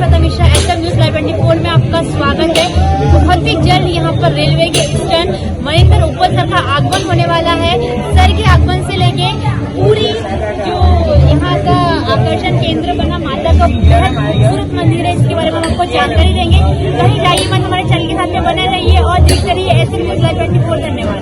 Shweta Mishra, SM news live 24 में आपका स्वागत है। बहुत ही जल्द यहाँ पर रेलवे के स्टैंड महेंद्र उपल सर का आगमन होने वाला है। सर के आगमन से लेके पूरी जो यहाँ का आकर्षण केंद्र बना माता का बहुत खूबसूरत मंदिर है, इसके बारे में हम आपको जानकारी देंगे। कहीं जाइए मत, हमारे चैनल के साथ में बने रहिए और देखते रहिए SM न्यूज लाइव 24। धन्यवाद।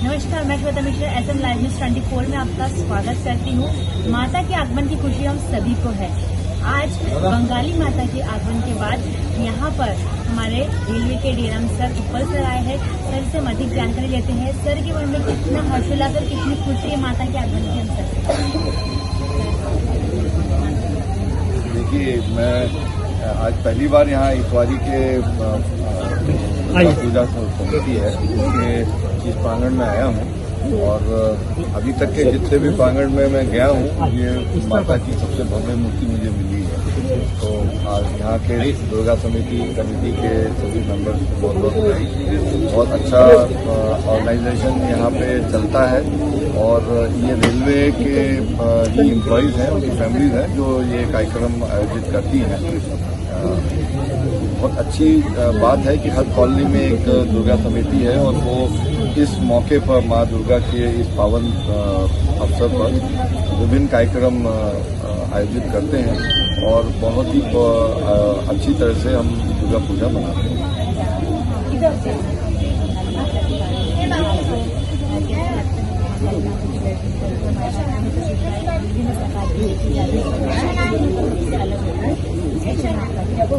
नमस्कार, मैं Shweta Mishra, SM live news 24 में आपका स्वागत करती हूँ। माता के आगमन की खुशी हम सभी को है। आज बंगाली माता के आगमन के बाद यहाँ पर हमारे रेलवे के DRM सर उपल सर आए हैं। सर से अधिक जानकारी लेते हैं। सर के मन में कितना हर्षोल्लास और कितनी खुशी है माता के आगमन की। हम सर देखिए, मैं आज पहली बार यहाँ इतवारी के पूजा समिति है उसके इस प्रांगण में आया हूँ और अभी तक के जितने भी प्रांगण में मैं गया हूँ ये माता की सबसे भव्य मूर्ति मुझे मिली है। तो आज यहाँ के दुर्गा समिति कमेटी के सभी मेंबर्स को बहुत बहुत बधाई। बहुत अच्छा ऑर्गेनाइजेशन यहाँ पे चलता है और ये रेलवे के जो एम्प्लॉयज़ हैं उनकी फैमिलीज हैं जो ये कार्यक्रम आयोजित करती हैं। बहुत अच्छी बात है कि हर कॉलोनी में एक दुर्गा समिति है और वो इस मौके पर माँ दुर्गा के इस पावन अवसर पर विभिन्न कार्यक्रम आयोजित करते हैं और बहुत ही अच्छी तरह से हम दुर्गा पूजा मनाते हैं।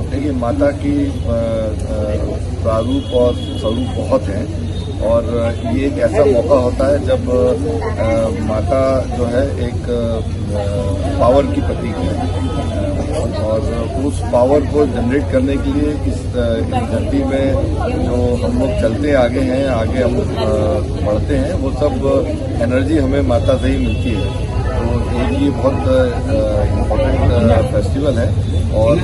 देखिए, माता की प्रारूप और स्वरूप बहुत हैं और ये एक ऐसा मौका होता है जब माता जो है एक पावर की प्रतीक है और उस पावर को जनरेट करने के लिए इस धरती में जो हम लोग चलते आगे हैं, आगे हम बढ़ते हैं, वो सब एनर्जी हमें माता से ही मिलती है। तो एक ये बहुत इम्पोर्टेंट फेस्टिवल है और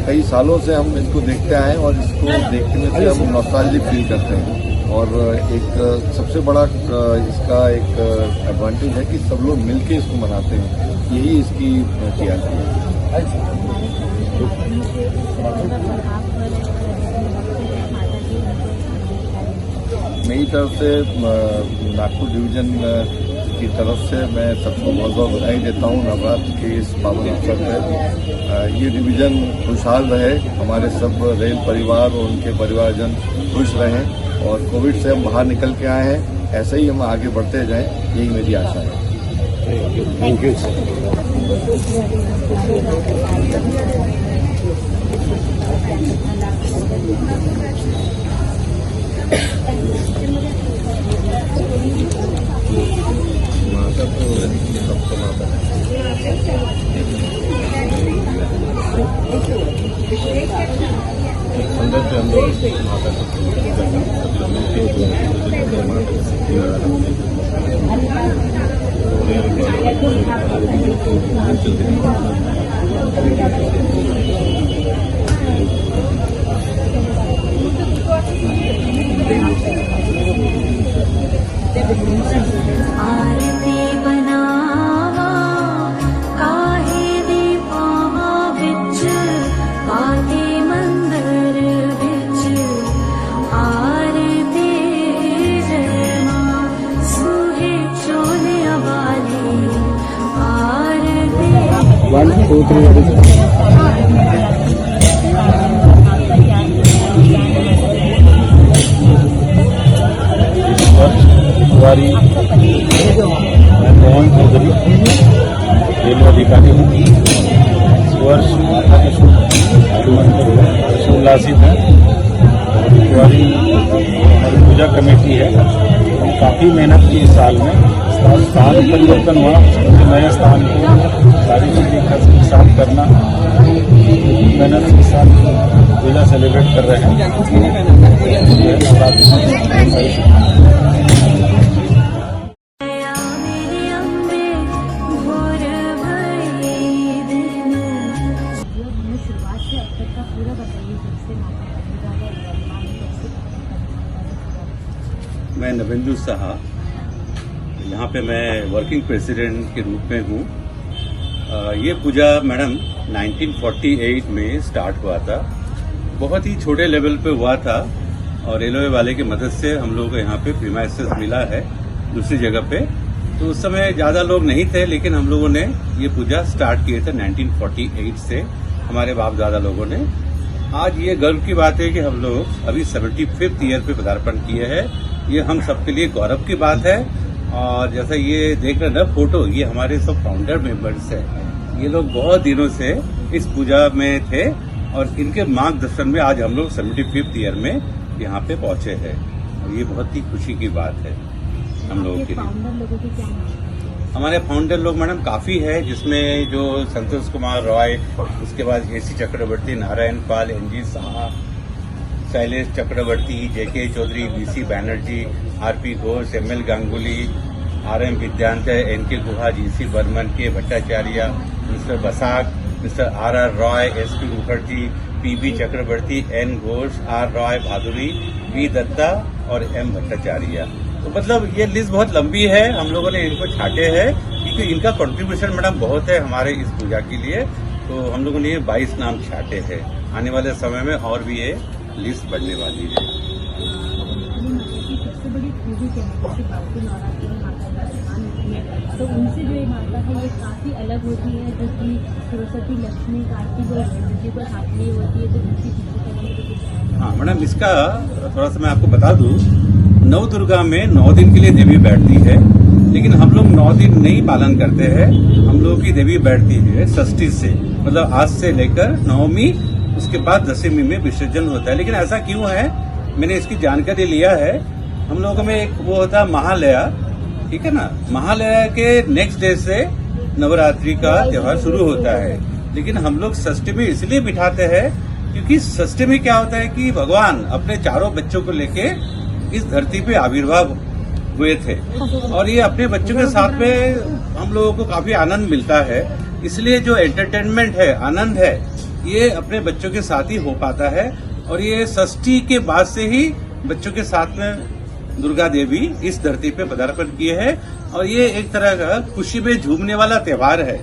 कई सालों से हम इसको देखते आए और इसको देखने से हम नॉस्टैल्जिक फील करते हैं और एक सबसे बड़ा इसका एक एडवांटेज है कि सब लोग मिलके इसको मनाते हैं। यही इसकी किया है। मेरी तरफ से नागपुर डिवीजन की तरफ से मैं सबको बहुत बहुत बधाई देता हूँ नवरात्र के इस पावन अवसर पर। ये डिवीज़न खुशहाल रहे, हमारे सब रेल परिवार और उनके परिवारजन खुश रहें और कोविड से हम बाहर निकल के आए हैं, ऐसे ही हम आगे बढ़ते जाएं, यही मेरी आशा है। थैंक यू माता तो सबको माता अंदर से अंदर माता आरती बनावा काहे दी पावा विच पाते मंदिर विच आरती जयमा सुहे चोले वाले आरती 1 2 3 हमारी मैं मोहन चौधरी रेलवे अधिकारी हूँ। इस वर्ष हर्षोल्लासित है। हमारी पूजा कमेटी है, हम काफ़ी मेहनत की इस साल में। स्थान परिवर्तन हुआ, नए स्थान को सारी चीज़ें साफ करना, मेहनत के साथ पूजा सेलिब्रेट कर रहे हैं। शुरुआत से अब तक का पूरा बताइए, जब से मैं नवेंदु साहा, यहाँ पे मैं वर्किंग प्रेसिडेंट के रूप में हूँ। ये पूजा मैडम 1948 में स्टार्ट हुआ था, बहुत ही छोटे लेवल पे हुआ था और रेलवे वाले की मदद से हम लोग को यहाँ पे प्रीमाइसेस मिला है दूसरी जगह पे। तो उस समय ज़्यादा लोग नहीं थे, लेकिन हम लोगों ने ये पूजा स्टार्ट किए थे 1948 से, हमारे बाप दादा लोगों ने। आज ये गर्व की बात है कि हम लोग अभी 75th ईयर पे पदार्पण किए हैं। ये हम सबके लिए गौरव की बात है। और जैसा ये देख रहे हैं ना फोटो, ये हमारे सब फाउंडर मेंबर्स हैं। ये लोग बहुत दिनों से इस पूजा में थे और इनके मार्गदर्शन में आज हम लोग 75th ईयर में यहाँ पे पहुंचे हैं। और ये बहुत ही खुशी की बात है हम लोगों के लिए। हमारे फाउंडर लोग मैडम काफी है, जिसमें जो संतोष कुमार रॉय, उसके बाद AC Chakraborty, Narayan Pal, NG Saha, Shailesh Chakraborty, JK Chaudhary, BC Banerjee, RP Ghosh, ML Ganguly, RM Vidyant, NK Guha, GC Barman, K Bhattacharya, mister Basak, mister RR Roy, SP Mukherjee, PB Chakraborty, N Ghosh, R Roy, Bhaduri, V Dutta और एम भट्टाचार्य। तो मतलब ये लिस्ट बहुत लंबी है, हम लोगों ने इनको छाटे हैं क्योंकि इनका कंट्रीब्यूशन मैडम बहुत है हमारे इस पूजा के लिए। तो हम लोगों ने ये 22 नाम छाटे हैं। आने वाले समय में और भी ये लिस्ट बढ़ने वाली है। सबसे बड़ी खूबी क्या है, जैसे बाकी नवरात्रि में माता का सम्मान होती है, तो उनसे जो ये माता है ये काफी अलग होती है, जो कि सरस्वती, लक्ष्मी, कार्तिक और गणपति को साथ में होती है। तो उनकी चीजें हाँ मैडम, इसका थोड़ा सा मैं आपको बता दूं। नव दुर्गा में 9 दिन के लिए देवी बैठती है, लेकिन हम लोग 9 दिन नहीं पालन करते हैं। हम लोग की देवी बैठती है षष्ठी से, मतलब आज से लेकर नवमी, उसके बाद दशमी में विसर्जन होता है। लेकिन ऐसा क्यों है, मैंने इसकी जानकारी लिया है। हम लोगों में एक वो होता है महालया, ठीक है ना, महालया के नेक्स्ट डे से नवरात्रि का त्योहार शुरू होता है। लेकिन हम लोग षष्ठी में इसलिए बिठाते हैं क्योंकि षष्ठी में क्या होता है कि भगवान अपने चारों बच्चों को लेके इस धरती पे आविर्भाव हुए थे और ये अपने बच्चों के साथ में हम लोगों को काफी आनंद मिलता है। इसलिए जो एंटरटेनमेंट है, आनंद है, ये अपने बच्चों के साथ ही हो पाता है। और ये षष्ठी के बाद से ही बच्चों के साथ में दुर्गा देवी इस धरती पे पदार्पण किए हैं और ये एक तरह का खुशी में झूमने वाला त्योहार है।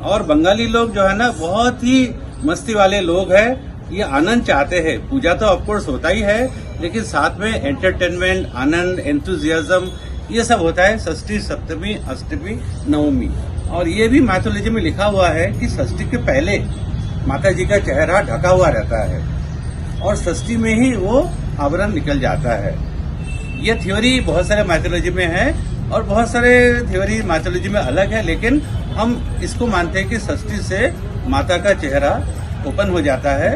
और बंगाली लोग जो है ना, बहुत ही मस्ती वाले लोग हैं, ये आनंद चाहते हैं। पूजा तो ऑफकोर्स होता ही है, लेकिन साथ में एंटरटेनमेंट, आनंद, एंथुजियाज्म, ये सब होता है षष्ठी, सप्तमी, अष्टमी, नवमी। और ये भी मैथोलॉजी में लिखा हुआ है कि षष्ठी के पहले माता जी का चेहरा ढका हुआ रहता है और षष्ठी में ही वो आवरण निकल जाता है। ये थ्योरी बहुत सारे मैथोलॉजी में है और बहुत सारे थ्योरी मैथोलॉजी में अलग है, लेकिन हम इसको मानते हैं कि षष्ठी से माता का चेहरा ओपन हो जाता है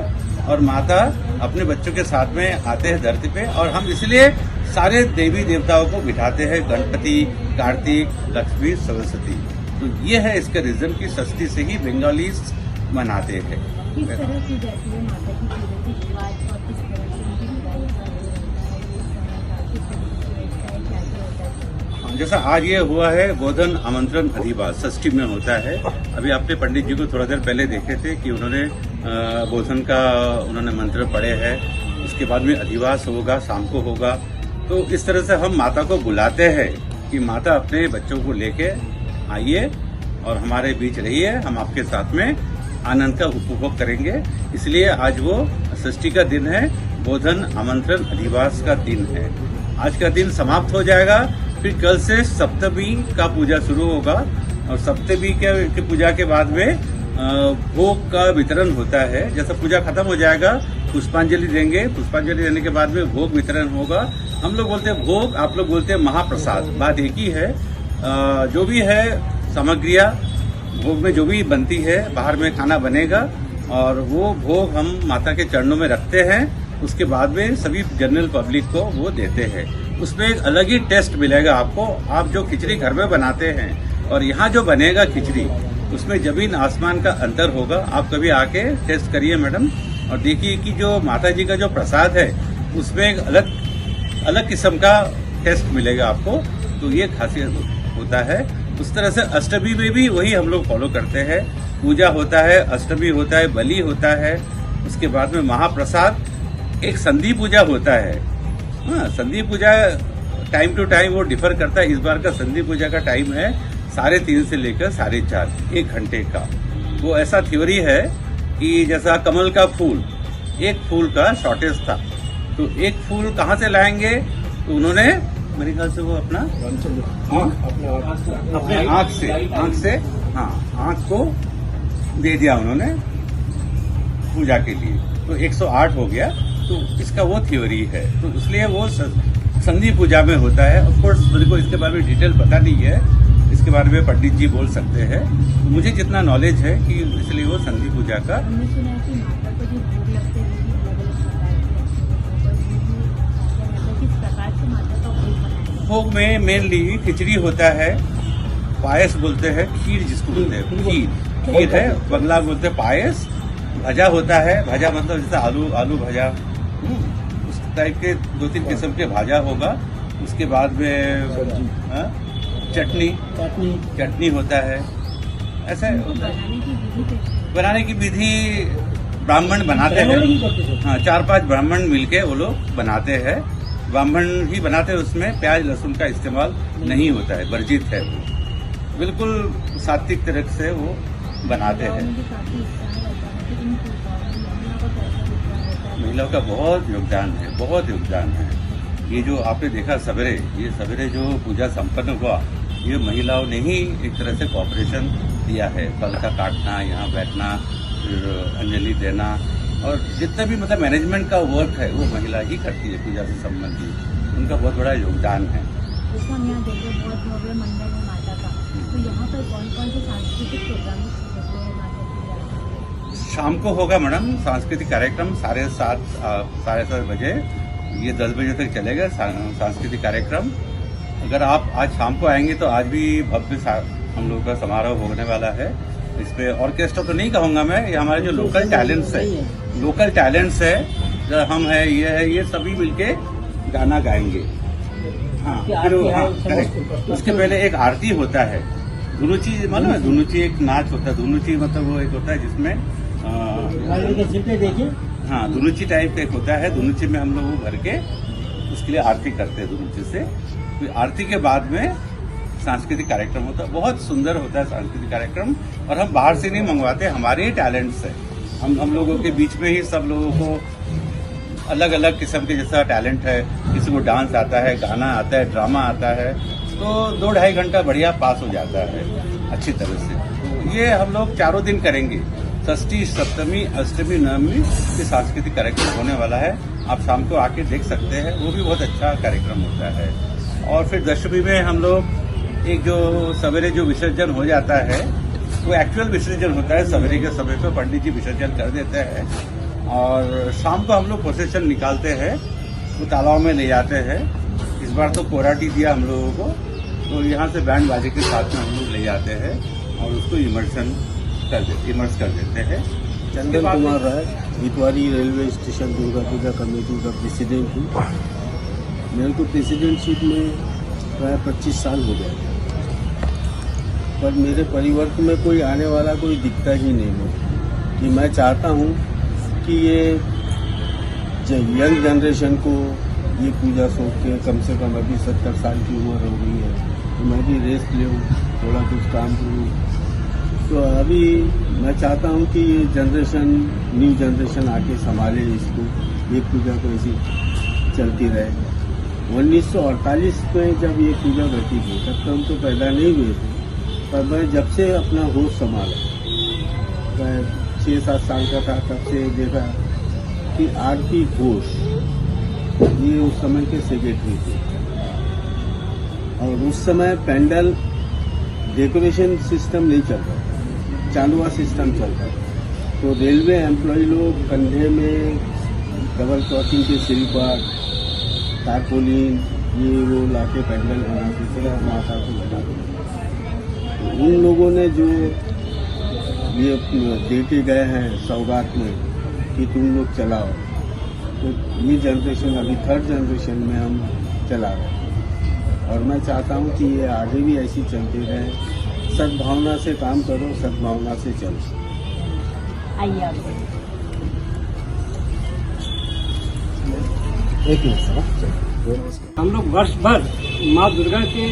और माता अपने बच्चों के साथ में आते हैं धरती पे। और हम इसलिए सारे देवी देवताओं को बिठाते हैं, गणपति, कार्तिक, लक्ष्मी, सरस्वती। तो ये है इसका रीजन कि षष्ठी से ही बंगाली मनाते हैं। किस तरह की जाती है माता की पूजा की शुरुआत और किस तरह से उनकी विदाई का जो होता है, ये समय का किस तरीके से बैठता है, क्या क्या होता है? जैसा आज ये हुआ है गोधन आमंत्रण अधिवास षष्ठी में होता है। अभी आपने पंडित जी को थोड़ा देर पहले देखे थे कि उन्होंने गोधन का उन्होंने मंत्र पढ़े हैं। उसके बाद में अधिवास होगा, शाम को होगा। तो इस तरह से हम माता को बुलाते हैं कि माता अपने बच्चों को लेके आइए और हमारे बीच रहिए, हम आपके साथ में आनंद का उपभोग करेंगे। इसलिए आज वो षष्ठी का दिन है, गोधन आमंत्रण अधिवास का दिन है। आज का दिन समाप्त हो जाएगा, फिर कल से सप्तमी का पूजा शुरू होगा और सप्तमी के पूजा के बाद में भोग का वितरण होता है। जैसा पूजा खत्म हो जाएगा पुष्पांजलि देंगे, पुष्पांजलि देने के बाद में भोग वितरण होगा। हम लोग बोलते हैं भोग, आप लोग बोलते हैं महाप्रसाद, बात एक ही है। जो भी है सामग्रियाँ भोग में जो भी बनती है, बाहर में खाना बनेगा और वो भोग हम माता के चरणों में रखते हैं। उसके बाद में सभी जनरल पब्लिक को वो देते हैं। उसमें एक अलग ही टेस्ट मिलेगा आपको। आप जो खिचड़ी घर में बनाते हैं और यहाँ जो बनेगा खिचड़ी, उसमें जमीन आसमान का अंतर होगा। आप कभी आके टेस्ट करिए मैडम और देखिए कि जो माता जी का जो प्रसाद है उसमें एक अलग किस्म का टेस्ट मिलेगा आपको। तो ये खासियत होता है। उस तरह से अष्टमी में भी वही हम लोग फॉलो करते हैं। पूजा होता है, अष्टमी होता है, बलि होता है। उसके बाद में महाप्रसाद, एक संधि पूजा होता है। हाँ, संधि पूजा टाइम टू टाइम वो डिफर करता है। इस बार का संधि पूजा का टाइम है 3:30 से लेकर 4:30, 1 घंटे का। वो ऐसा थ्योरी है कि जैसा कमल का फूल, एक फूल का शॉर्टेज था, तो एक फूल कहाँ से लाएंगे? तो उन्होंने मेरे ख्याल से वो अपने आँख से हाँ, आँख को दे दिया उन्होंने पूजा के लिए, तो 108 हो गया। तो इसका वो थ्योरी है, तो इसलिए वो संधि पूजा में होता है। ऑफ कोर्स मेरे को इसके बारे में डिटेल पता नहीं है, इसके बारे में पंडित जी बोल सकते हैं। तो मुझे जितना नॉलेज है कि इसलिए वो संधि पूजा का। हमने सुना है कि माता को जो भोग लगते हैं वो अलग-अलग प्रकार के, किस प्रकार से माता का भोग बनाते हैं? भोग में मेनली खिचड़ी होता है, पायस बोलते हैं, खीर जिसको बोलते हैं, खीर है, बंगला बोलते हैं पायस। भजा होता है, भजा मतलब जैसे आलू भजा, उस टाइप के 2-3 किस्म के भाजा होगा। उसके बाद में चटनी होता है। ऐसा बनाने की विधि ब्राह्मण बनाते हैं। हाँ, 4-5 ब्राह्मण मिलके वो लोग बनाते हैं। ब्राह्मण ही बनाते हैं, उसमें प्याज लहसुन का इस्तेमाल नहीं होता है, वर्जित है वो। बिल्कुल सात्विक तरह से वो बनाते हैं। महिलाओं का बहुत योगदान है, बहुत योगदान है। ये जो आपने देखा सवेरे जो पूजा संपन्न हुआ, ये महिलाओं ने ही एक तरह से कॉपरेशन दिया है। फल का काटना, यहाँ बैठना, फिर अंजलि देना और जितना भी मतलब मैनेजमेंट का वर्क है वो महिला ही करती है पूजा से संबंधित। उनका बहुत बड़ा योगदान है। जैसे हम यहाँ देख रहे हैं बहुत भव्य मंदिर है माता का, तो यहाँ पर कौन कौन से सांस्कृतिक प्रोग्राम होते हैं माता की? शाम को होगा मैडम सांस्कृतिक कार्यक्रम 7:30 बजे, ये 10 बजे तक चलेगा सांस्कृतिक कार्यक्रम। अगर आप आज शाम को आएंगे तो आज भी भव्य हम लोग का समारोह होने वाला है। इस पे ऑर्केस्ट्रा तो नहीं कहूँगा मैं, ये हमारे जो लोकल टैलेंट्स है, जो हम है, ये सभी मिलके गाना गाएंगे। हाँ, करेक्ट। उसके पहले एक आरती होता है, धुनुची मालूम है? धुनुची एक नाच होता है। धुनुची मतलब वो एक होता है जिसमें हाँ, धुनुची टाइप का एक होता है। धुनुची में हम लोग भर के उसके लिए आरती करते हैं धुनुची से। तो आरती के बाद में सांस्कृतिक कार्यक्रम होता है, बहुत सुंदर होता है सांस्कृतिक कार्यक्रम। और हम बाहर से नहीं मंगवाते, हमारे ही टैलेंट्स है। हम लोगों के बीच में ही सब लोगों को अलग अलग किस्म के जैसा टैलेंट है। किसी को डांस आता है, गाना आता है, ड्रामा आता है, तो 2-2.5 घंटा बढ़िया पास हो जाता है अच्छी तरह से। तो ये हम लोग 4 दिन करेंगे, षष्ठी, सप्तमी, अष्टमी, नवमी ये सांस्कृतिक कार्यक्रम होने वाला है। आप शाम को आके देख सकते हैं, वो भी बहुत अच्छा कार्यक्रम होता है। और फिर दशमी में हम लोग एक जो सवेरे जो विसर्जन हो जाता है वो एक्चुअल विसर्जन होता है, सवेरे के समय पे पंडित जी विसर्जन कर देते हैं और शाम को हम लोग प्रोसेशन निकालते हैं, वो तालाब में ले जाते हैं। इस बार तो कोराटी दिया हम लोगों को, तो यहाँ से बैंड बाजे के साथ में हम लोग ले जाते हैं और उसको इमर्स कर देते हैं। Chandan Kumar Rai, Itwari railway station Durga Puja committee का प्रेसिडेंट हूँ। मेरे को प्रेसिडेंटशिप में प्राय 25 साल हो गए, पर मेरे परिवर्तन में कोई आने वाला कोई दिखता ही नहीं है। कि मैं चाहता हूँ कि ये यंग जनरेशन को ये पूजा सोच के, कम से कम अभी 70 साल की उम्र हो गई है, तो मैं भी रेस्ट लूँ, थोड़ा कुछ काम करूँ। तो अभी मैं चाहता हूँ कि ये जनरेशन, न्यू जनरेशन आके संभाले इसको, ये पूजा को ऐसी चलती रहे। 1948 में जब ये पूजा घटी थी तब तो हम तो पैदा नहीं हुए थे, पर मैं जब से अपना होश संभाला, मैं 6-7 साल का था, तब से देखा कि आरती घोष ये उस समय के सेक्रेटरी थे और उस समय पेंडल डेकोरेशन सिस्टम नहीं चल रहा, चालुआ सिस्टम चल रहा। तो रेलवे एम्प्लॉय लोग कंधे में डबल क्रॉसिंग के स्लीपर, तारपोलिन, ये वो लाके पेंडल बनाते थे और माता को लगाते। तो उन लोगों ने जो ये दे के गए हैं सौगात में कि तुम लोग चलाओ, तो ये जनरेशन अभी 3rd जनरेशन में हम चला रहे हैं और मैं चाहता हूँ कि ये आगे भी ऐसी चलती रहे। सद्भावना से काम करो, सद्भावना से चलो। आइए आप एक मिनट। हम लोग वर्ष भर माँ दुर्गा के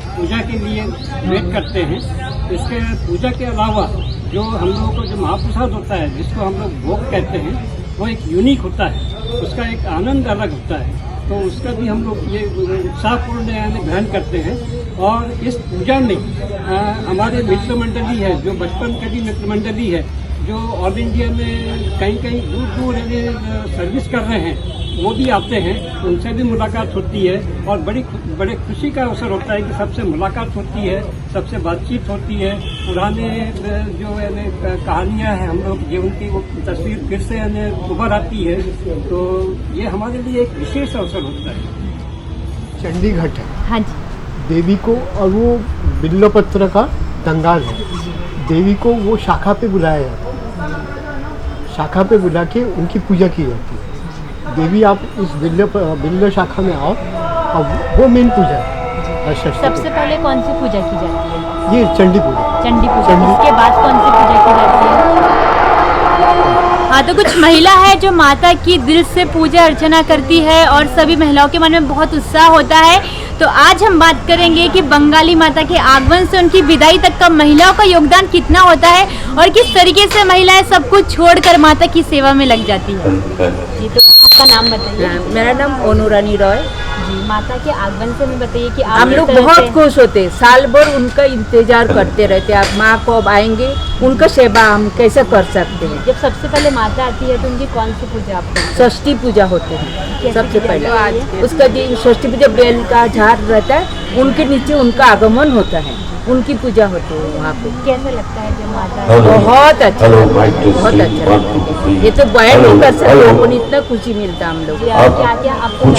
पूजा के लिए वेट करते हैं। इसके पूजा के अलावा जो हम लोगों को जो महाप्रसाद होता है, जिसको हम लोग भोग कहते हैं, वो एक यूनिक होता है, उसका एक आनंद अलग होता है। तो उसका भी हम लोग ये उत्साहपूर्ण ग्रहण करते हैं। और इस पूजा में हमारे मित्र मंडली है, जो बचपन के भी मित्र मंडली है, जो ऑल इंडिया में कहीं कहीं दूर दूर सर्विस कर रहे हैं, वो भी आते हैं, उनसे भी मुलाकात होती है और बड़े खुशी का अवसर होता है कि सबसे मुलाकात होती है, सबसे बातचीत होती है। पुराने जो कहानियाँ हैं हम लोग जीवन की, वो तस्वीर फिर से उभर आती है। तो ये हमारे लिए एक विशेष अवसर होता है। चंडीघाट है। हाँ जी। देवी को, और वो बिल्वपत्र का दंगाल है, देवी को वो शाखा पे बुलाया जाता है, शाखा पे बुला के उनकी पूजा की जाती है। देवी आप इस बिल्व शाखा में आओ और वो मेन पूजा है। सबसे पहले कौन सी पूजा की जाती है? ये चंडी पूजा। चंडी पूजा। उसके बाद कौन सी पूजा की जाती है? हाँ, तो कुछ महिला है जो माता की दिल से पूजा अर्चना करती है और सभी महिलाओं के मन में बहुत उत्साह होता है। तो आज हम बात करेंगे कि बंगाली माता के आगमन से उनकी विदाई तक का महिलाओं का योगदान कितना होता है और किस तरीके से महिलाएं सब कुछ छोड़कर माता की सेवा में लग जाती है। जी, तो आपका नाम बताइए। मेरा नाम अनुरानी रॉय। जी, माता के आगमन से हमें बताइए कि हम लोग बहुत खुश होते, साल भर उनका इंतजार करते रहते, आप माँ कब आएंगे, उनका सेवा हम कैसे कर सकते हैं। जब सबसे पहले माता आती है तो उनकी कौन सी पूजा आप करते हैं? षष्ठी पूजा होते हैं सबसे पहले। उसका दिन षष्ठी पूजा बेल का झाड़ रहता है, उनके नीचे उनका आगमन होता है, उनकी पूजा होती है वहाँ पे। कैसा लगता है जब माता? बहुत अच्छा लगता है, बहुत अच्छा लगता है। ये तो बयान नहीं कर सकते, हमको इतना खुशी मिलता है हम लोग। क्या क्या आपको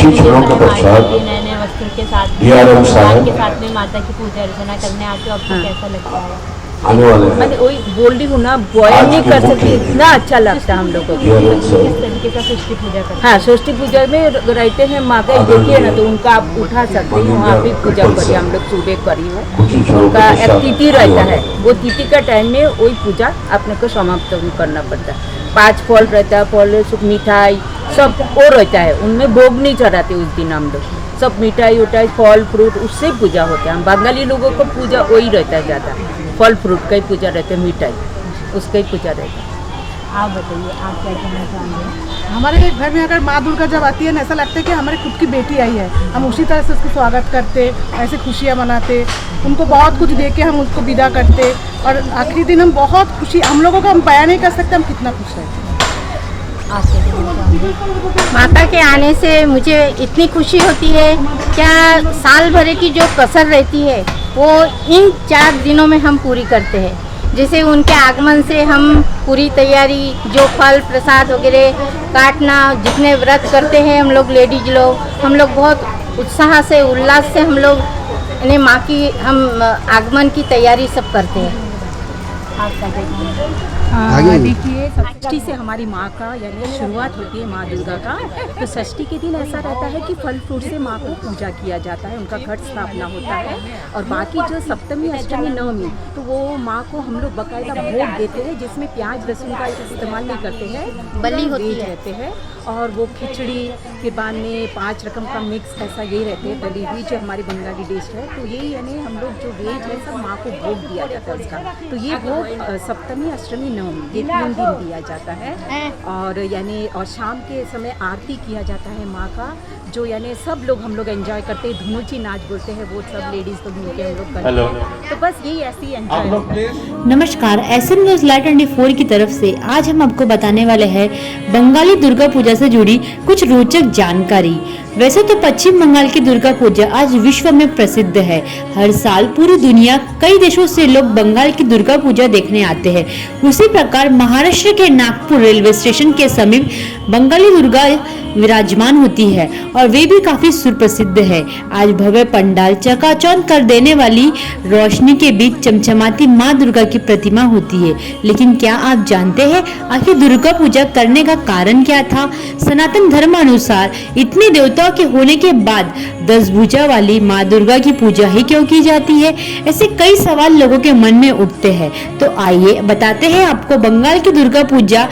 नए नए वस्त्र के साथ में माता की पूजा अर्चना करने आते हो, आपको कैसा लगता है? मैं वही बोल रही हूँ ना, बयान नहीं कर सकती, इतना अच्छा लगता है हम लोगों को। किस तरीके का षष्ठी पूजा करते हैं? हाँ, षष्ठी पूजा में रहते हैं माँ का देखिए ना, तो उनका आप उठा सकते हैं, वहाँ पे पूजा करिए। हम लोग सुबह करी हो, उनका एक तिथि रहता है, वो तिथि का टाइम में वही पूजा अपने को समाप्त करना पड़ता है। 5 फल रहता है, फल मिठाई सब वो रहता है, उनमें भोग नहीं चढ़ाते उस दिन हम लोग, सब मिठाई उठाई फल फ्रूट उससे पूजा होता है। हम बंगाली लोगों को पूजा वही रहता है ज़्यादा, फल फ्रूट का ही पूजा रहता है, मिठाई उसका ही पूजा रहता है। आप बताइए, आप क्या कहना चाहेंगे? हमारे घर में अगर माँ दुर्गा जब आती है ना, ऐसा लगता है कि हमारी खुद की बेटी आई है। हम उसी तरह से उसको स्वागत करते, ऐसे खुशियाँ मनाते, उनको बहुत कुछ दे के हम उसको विदा करते, और आखिरी दिन हम बहुत खुशी, हम लोगों को हम बयान नहीं कर सकते हम कितना खुश हैं। आप क्या कहना चाहेंगे? माता के आने से मुझे इतनी खुशी होती है, क्या साल भर की जो कसर रहती है वो इन 4 दिनों में हम पूरी करते हैं। जैसे उनके आगमन से हम पूरी तैयारी, जो फल प्रसाद वगैरह काटना, जितने व्रत करते हैं हम लोग लेडीज लोग, हम लोग बहुत उत्साह से उल्लास से हम लोग यानी माँ की हम आगमन की तैयारी सब करते हैं। आप क्या कहना देखिए, षष्ठी से हमारी माँ का यानी शुरुआत होती है माँ दुर्गा का। तो षष्ठी के दिन ऐसा रहता है कि फल फ्रूट से माँ को पूजा किया जाता है, उनका घट स्थापना होता है। और बाकी जो सप्तमी अष्टमी नवमी तो वो माँ को हम लोग बाकायदा भोग देते हैं, जिसमें प्याज लहसुन का इस्तेमाल नहीं करते हैं, बलि होती है। रहते हैं। और वो खिचड़ी के बाद में 5 रकम का मिक्स ऐसा यही रहते हैं, तली हुई जो हमारी बंगाली डिश है। तो यही यानी हम लोग जो वेज है सब माँ को भोग दिया जाता है उसका। तो ये भोग सप्तमी अष्टमी नवमी ये 3 दिन दिया जाता है। और यानी और शाम के समय आरती किया जाता है माँ का, जो यानी सब लोग हम लोग एंजॉय करते हैं, धुनुची नाच बोलते हैं, वो सब लेडीज लोग मिलके हम लोग करते हैं। तो बस यही ऐसी एंजॉय होता है। नमस्कार, SM न्यूज़ लाइव 24 की तरफ से आज हम आपको बताने वाले हैं बंगाली दुर्गा पूजा से जुड़ी कुछ रोचक जानकारी। वैसे तो पश्चिम बंगाल की दुर्गा पूजा आज विश्व में प्रसिद्ध है। हर साल पूरी दुनिया कई देशों से लोग बंगाल की दुर्गा पूजा देखने आते हैं। उसी प्रकार महाराष्ट्र के नागपुर रेलवे स्टेशन के समीप बंगाली दुर्गा विराजमान होती है और वे भी काफी सुप्रसिद्ध है। आज भव्य पंडाल, चकाचौंध कर देने वाली रोशनी के बीच चमचमाती माँ दुर्गा की प्रतिमा होती है। लेकिन क्या आप जानते हैं आखिर दुर्गा पूजा करने का कारण क्या था? सनातन धर्म अनुसार इतने देवताओं के होने के बाद 10 भुजा वाली माँ दुर्गा की पूजा ही क्यों की जाती है? ऐसे कई सवाल लोगों के मन में उठते हैं। तो आइए बताते हैं आपको बंगाल की दुर्गा पूजा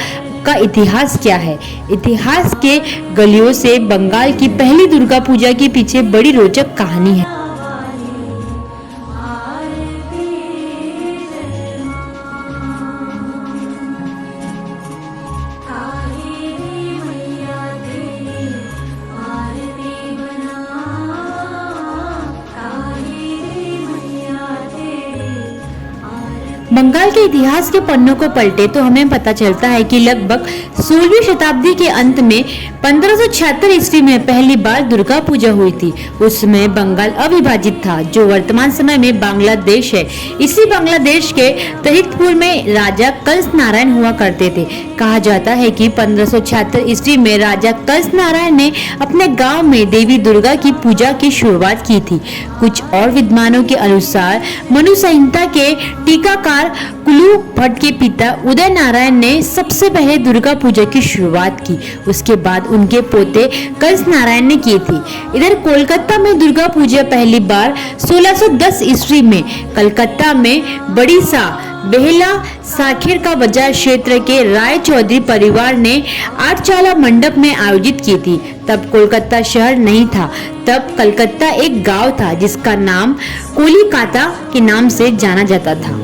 का इतिहास क्या है। इतिहास के गलियों से बंगाल की पहली दुर्गा पूजा के पीछे बड़ी रोचक कहानी है। बंगाल के इतिहास के पन्नों को पलटे तो हमें पता चलता है कि लगभग 16वीं शताब्दी के अंत में 1576 ईस्वी में पहली बार दुर्गा पूजा हुई थी। उस समय बंगाल अविभाजित था, जो वर्तमान समय में बांग्लादेश है। इसी बांग्लादेश के तहितपुर में राजा कंस नारायण हुआ करते थे। कहा जाता है कि 1576 ईस्वी में राजा कंस नारायण ने अपने गांव में देवी दुर्गा की पूजा की शुरुआत की थी। कुछ और विद्वानों के अनुसार मनु संहिता के टीकाकार कुलू भट्ट के पिता उदय नारायण ने सबसे पहले दुर्गा पूजा की शुरुआत की। उसके बाद उनके पोते कंस नारायण ने की थी। इधर कोलकाता में दुर्गा पूजा पहली बार 1610 ईस्वी में कलकत्ता में बड़ी सा बेहला साखेर का बाजार क्षेत्र के राय चौधरी परिवार ने 8 चाला मंडप में आयोजित की थी। तब कोलकाता शहर नहीं था, तब कलकत्ता एक गांव था जिसका नाम कोलिकाता के नाम से जाना जाता था।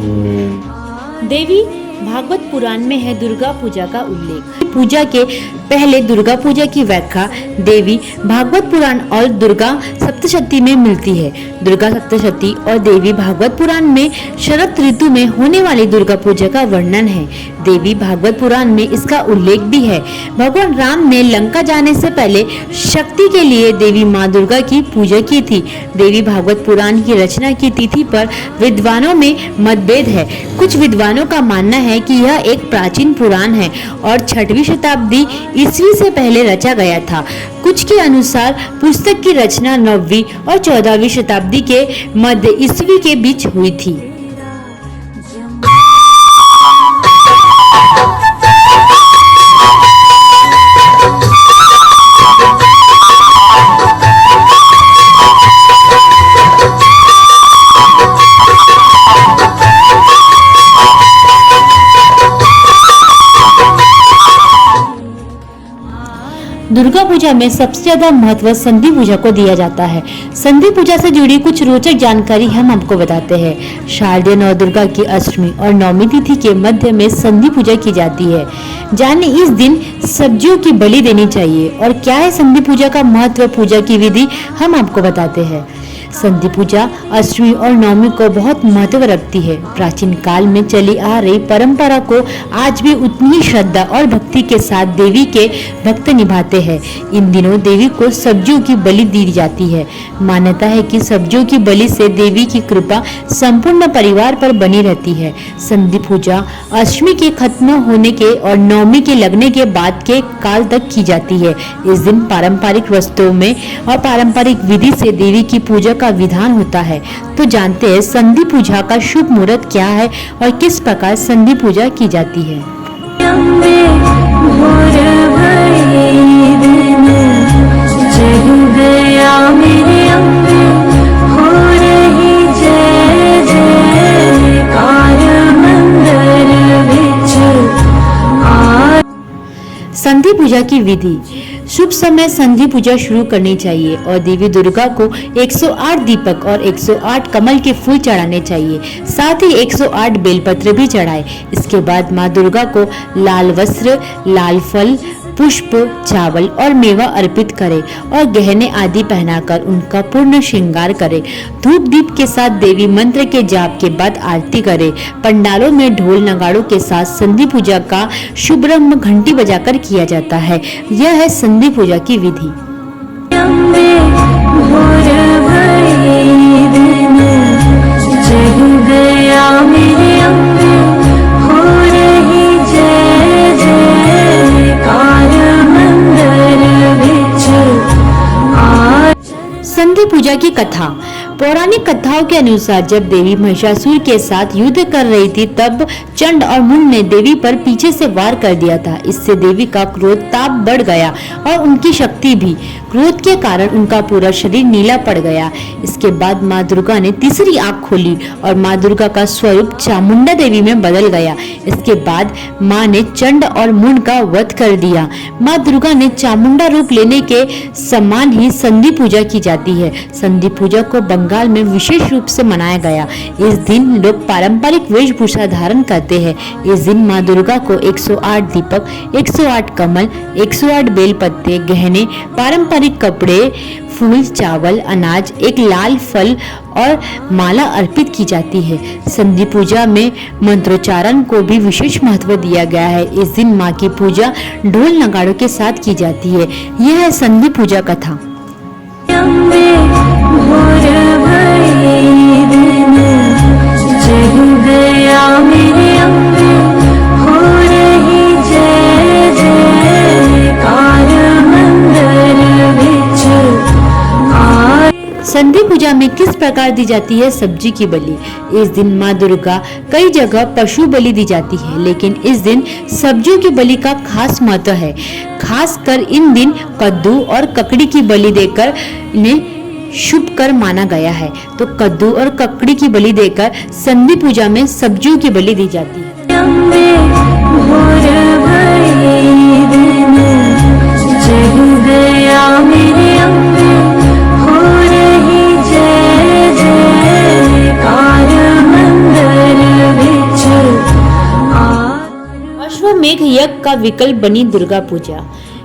देवी भागवत पुराण में है दुर्गा पूजा का उल्लेख। पूजा के पहले दुर्गा पूजा की व्याख्या देवी भागवत पुराण और दुर्गा सप्तशती में मिलती है। दुर्गा सप्तशती और देवी भागवत पुराण में शरद ऋतु में होने वाली दुर्गा पूजा का वर्णन है। देवी भागवत पुराण में इसका उल्लेख भी है। भगवान राम ने लंका जाने से पहले शक्ति के लिए देवी माँ दुर्गा की पूजा की थी। देवी भागवत पुराण की रचना की तिथि पर विद्वानों में मतभेद है। कुछ विद्वानों का मानना है कि यह एक प्राचीन पुराण है और 6वीं शताब्दी ईस्वी से पहले रचा गया था। कुछ के अनुसार पुस्तक की रचना 9वीं और 14वीं शताब्दी के मध्य ईस्वी के बीच हुई थी। दुर्गा पूजा में सबसे ज्यादा महत्व संधि पूजा को दिया जाता है। संधि पूजा से जुड़ी कुछ रोचक जानकारी हम आपको बताते हैं। शारदीय नवदुर्गा की अष्टमी और नवमी तिथि के मध्य में संधि पूजा की जाती है। जाने इस दिन सब्जियों की बलि देनी चाहिए और क्या है संधि पूजा का महत्व, पूजा की विधि हम आपको बताते हैं। संधि पूजा अष्टमी और नवमी को बहुत महत्व रखती है। प्राचीन काल में चली आ रही परंपरा को आज भी उतनी ही श्रद्धा और भक्ति के साथ देवी के भक्त निभाते हैं। इन दिनों देवी को सब्जियों की बलि दी जाती है। मान्यता है कि सब्जियों की बलि से देवी की कृपा संपूर्ण परिवार पर बनी रहती है। संधि पूजा अष्टमी के खत्म होने के और नवमी के लगने के बाद के काल तक की जाती है। इस दिन पारंपरिक वस्त्रों में और पारंपरिक विधि से देवी की पूजा का विधान होता है। तो जानते हैं संधि पूजा का शुभ मुहूर्त क्या है और किस प्रकार संधि पूजा की जाती है। संधि पूजा की विधि। शुभ समय संधि पूजा शुरू करनी चाहिए और देवी दुर्गा को 108 दीपक और 108 कमल के फूल चढ़ाने चाहिए। साथ ही 108 बेलपत्र भी चढ़ाए। इसके बाद माँ दुर्गा को लाल वस्त्र, लाल फल, पुष्प, चावल और मेवा अर्पित करें और गहने आदि पहनाकर उनका पूर्ण श्रृंगार करें। धूप दीप के साथ देवी मंत्र के जाप के बाद आरती करें। पंडालों में ढोल नगाड़ों के साथ संधि पूजा का शुभारंभ घंटी बजाकर किया जाता है। यह है संधि पूजा की विधि। संधि पूजा की कथा। पौराणिक कथाओं के अनुसार जब देवी महिषासुर के साथ युद्ध कर रही थी तब चंड और मुंड ने देवी पर पीछे से वार कर दिया था। इससे देवी का क्रोध ताप बढ़ गया और उनकी शक्ति भी। क्रोध के कारण उनका पूरा शरीर नीला पड़ गया। इसके बाद माँ दुर्गा ने तीसरी आंख खोली और माँ दुर्गा का स्वरूप चामुंडा देवी में बदल गया। इसके बाद माँ ने चंड और मुंड का वध कर दिया। माँ दुर्गा ने चामुंडा रूप लेने के समान ही संधि पूजा की जाती है। संधि पूजा को बंगाल में विशेष रूप से मनाया गया। इस दिन लोग पारंपरिक वेशभूषा धारण करते हैं। इस दिन माँ दुर्गा को 108 दीपक, 108 कमल, 108 बेल पत्ते, गहने, पारंपरिक कपड़े, फूल, चावल, अनाज, एक लाल फल और माला अर्पित की जाती है। संधि पूजा में मंत्रोच्चारण को भी विशेष महत्व दिया गया है। इस दिन माँ की पूजा ढोल नगाड़ों के साथ की जाती है। यह है संधि पूजा कथा। संधि पूजा में किस प्रकार दी जाती है सब्जी की बलि। इस दिन माँ दुर्गा कई जगह पशु बलि दी जाती है, लेकिन इस दिन सब्जियों की बलि का खास महत्व है। खास कर इन दिन कद्दू और ककड़ी की बलि देकर इन्हें शुभ कर माना गया है। तो कद्दू और ककड़ी की बलि देकर संधि पूजा में सब्जियों की बलि दी जाती है। अश्वमेघ यज्ञ का विकल्प बनी दुर्गा पूजा।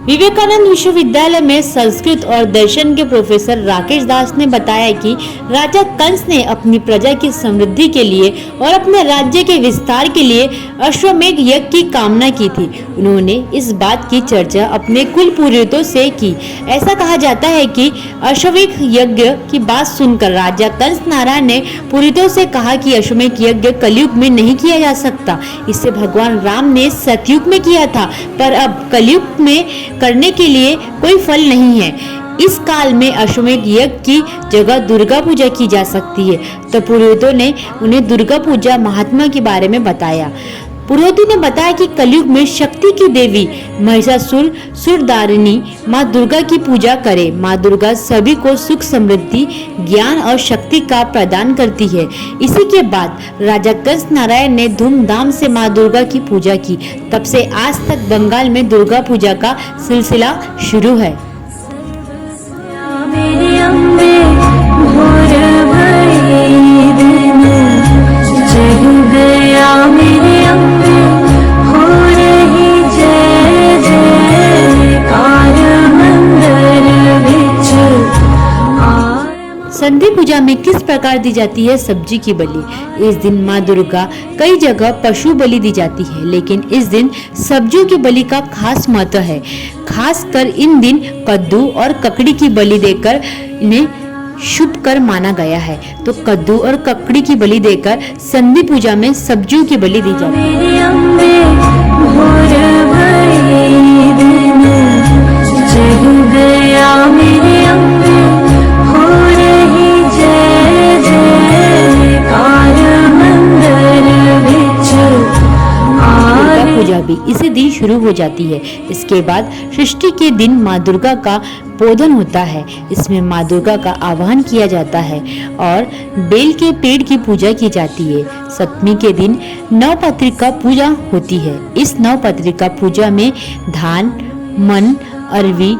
विवेकानंद विश्वविद्यालय में संस्कृत और दर्शन के प्रोफेसर राकेश दास ने बताया कि राजा कंस ने अपनी प्रजा की समृद्धि के लिए और अपने राज्य के विस्तार के लिए अश्वमेघ यज्ञ की कामना की थी। उन्होंने इस बात की चर्चा अपने कुल पुरोहितों से की। ऐसा कहा जाता है कि अश्वमेघ यज्ञ की बात सुनकर राजा कंस नारायण ने पुरोहितों से कहा कि अश्वमेघ यज्ञ कलयुग में नहीं किया जा सकता। इसे भगवान राम ने सतयुग में किया था, पर अब कलयुग में करने के लिए कोई फल नहीं है। इस काल में अश्वमेध यज्ञ की जगह दुर्गा पूजा की जा सकती है। तो पुरोहितों ने उन्हें दुर्गा पूजा महात्मा के बारे में बताया। पुरोहितों ने बताया कि कलयुग में शक्ति की देवी महिषासुर सुरधारिणी माँ दुर्गा की पूजा करें। माँ दुर्गा सभी को सुख, समृद्धि, ज्ञान और शक्ति का प्रदान करती है। इसी के बाद राजा कंस नारायण ने धूमधाम से माँ दुर्गा की पूजा की। तब से आज तक बंगाल में दुर्गा पूजा का सिलसिला शुरू है। संधि पूजा में किस प्रकार दी जाती है सब्जी की बलि। इस दिन माँ दुर्गा कई जगह पशु बलि दी जाती है, लेकिन इस दिन सब्जियों की बलि का खास महत्व है। खासकर इन दिन कद्दू और ककड़ी की बलि देकर इन्हें शुभ कर माना गया है। तो कद्दू और ककड़ी की बलि देकर संधि पूजा में सब्जियों की बलि दी जाती है। मेरे अम्बे भोर भरे दिन जग गया मेरे अम्बे हो रही जय जयकार मंदिर विच दुर्गा पूजा भी इसी दिन शुरू हो जाती है। इसके बाद षष्ठी के दिन माँ दुर्गा का बोधन होता है। इसमें माँ दुर्गा का आवाहन किया जाता है और बेल के पेड़ की पूजा की जाती है। सप्तमी के दिन नवपत्रिका पूजा होती है। इस नवपत्रिका पूजा में धान, मन, अरवी,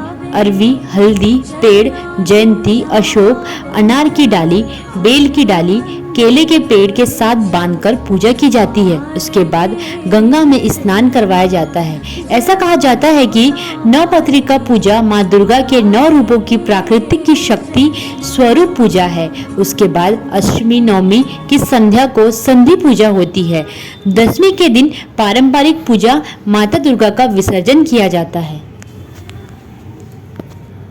हल्दी, पेड़, जयंती, अशोक, अनार की डाली, बेल की डाली, केले के पेड़ के साथ बांधकर पूजा की जाती है। उसके बाद गंगा में स्नान करवाया जाता है। ऐसा कहा जाता है कि नवपत्रिका पूजा माँ दुर्गा के 9 रूपों की प्राकृतिक की शक्ति स्वरूप पूजा है। उसके बाद अष्टमी, नवमी की संध्या को संधि पूजा होती है। 10वीं के दिन पारंपरिक पूजा माता दुर्गा का विसर्जन किया जाता है।